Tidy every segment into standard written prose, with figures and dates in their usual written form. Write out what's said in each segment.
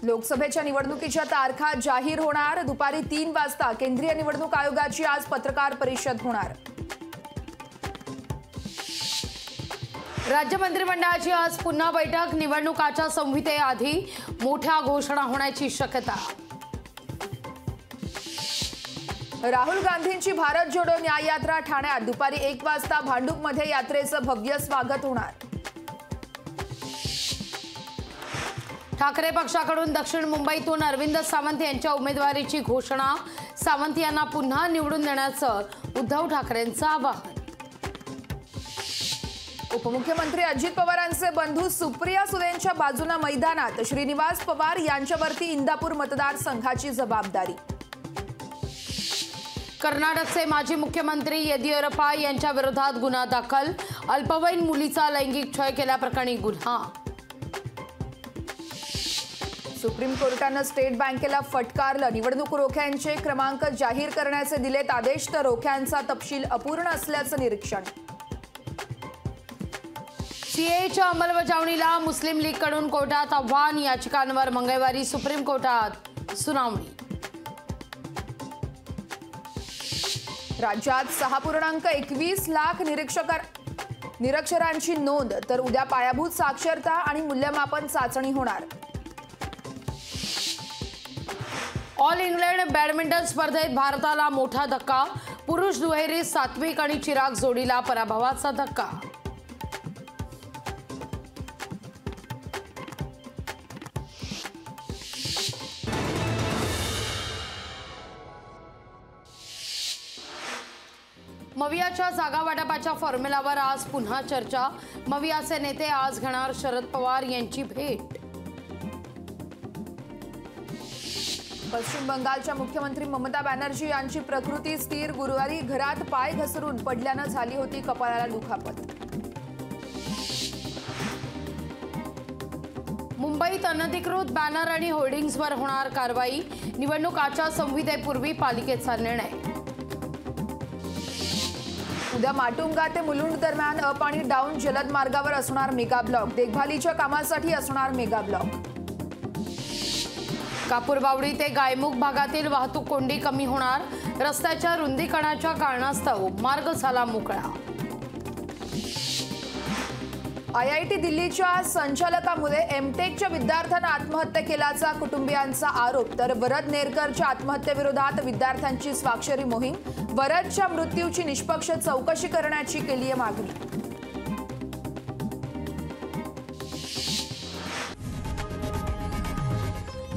लोकसभेच्या निवडणुकीच्या तारखा जाहीर होणार। दुपारी 3 वाजता केंद्रीय निवडणूक आयोगाची आज पत्रकार परिषद होणार। राज्य मंत्रिमंडळाची आज पुन्हा बैठक। निवडणूक आचार संहितेआधी मोठ्या घोषणा होण्याची शक्यता। राहुल गांधींची भारत जोडो न्याय यात्रा ठाण्यात दुपारी 1 वाजता भांडूपमध्ये यात्रेचं भव्य स्वागत होणार। ठाकरे पक्षाकडून दक्षिण मुंबईतून अरविंद सावंत यांच्या उमेदवारीची घोषणा। सावंत यांना पुन्हा निवडून देण्याचं उद्धव ठाकरेंचं आवाहन। उपमुख्यमंत्री अजित पवारांचे बंधू सुप्रिया सुळेंच्या बाजूने मैदानात। श्रीनिवास पवार यांच्यावरती इंदापूर मतदारसंघाची जबाबदारी। कर्नाटकचे माजी मुख्यमंत्री येदियुरप्पा यांच्या विरोधात गुन्हा दाखल। अल्पवयीन मुलीचा लैंगिक छळ केल्याप्रकरणी गुन्हा। सुप्रीम कोर्टाने स्टेट बँकेला फटकारलं। निवडणूक रोख्यांचे क्रमांक जाहीर करण्याचे दिलेत आदेश, तर रोख्यांचा तपशील अपूर्ण असल्याचं निरीक्षण। सीएच्या अंमलबजावणीला मुस्लिम लीगकडून कोर्टात आव्हान। याचिकांवर मंगळवारी सुप्रीम कोर्टात सुनावणी। राज्यात 6.21 लाख निरक्षरांची नोंद, तर उद्या पायाभूत साक्षरता आणि मूल्यमापन चाचणी होणार। ऑल इंग्लंड बॅडमिंटन स्पर्धेत भारताला मोठा धक्का। पुरुष दुहेरीत सात्विक आणि चिराग जोडीला पराभवाचा धक्का। मवियाच्या जागा वाटपाच्या फॉर्म्युलावर आज पुन्हा चर्चा। मवियाचे नेते आज घेणार शरद पवार यांची भेट। पश्चिम बंगालच्या मुख्यमंत्री ममता बॅनर्जी यांची प्रकृती स्थिर। गुरुवारी घरात पाय घसरून पडल्यानं झाली होती कपाळाला दुखापत। मुंबईत अनधिकृत बॅनर आणि होर्डिंग्जवर होणार कारवाई। निवडणूक आचार संहितेपूर्वी पालिकेचा निर्णय। उद्या माटुंगा ते मुलुंड दरम्यान अप आणि डाऊन जलद मार्गावर असणार मेगा ब्लॉक। देखभालीच्या कामासाठी असणार मेगा ब्लॉक। कापूरबावडी ते गायमुख भागातील वाहतूक कोंडी कमी होणार। रस्त्याच्या रुंदीकरणाच्या कारणास्तव मार्ग झाला मोकळा। IIT दिल्लीच्या संचालकामुळे एमटेकच्या विद्यार्थ्यांना आत्महत्या केल्याचा कुटुंबियांचा आरोप, तर वरद नेरकरच्या आत्महत्येविरोधात विद्यार्थ्यांची स्वाक्षरी मोहीम। वरदच्या मृत्यूची निष्पक्ष चौकशी करण्याची केली आहे मागणी।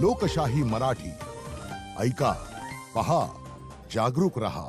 लोकशाही मराठी ऐका, पहा, जागरूक रहा।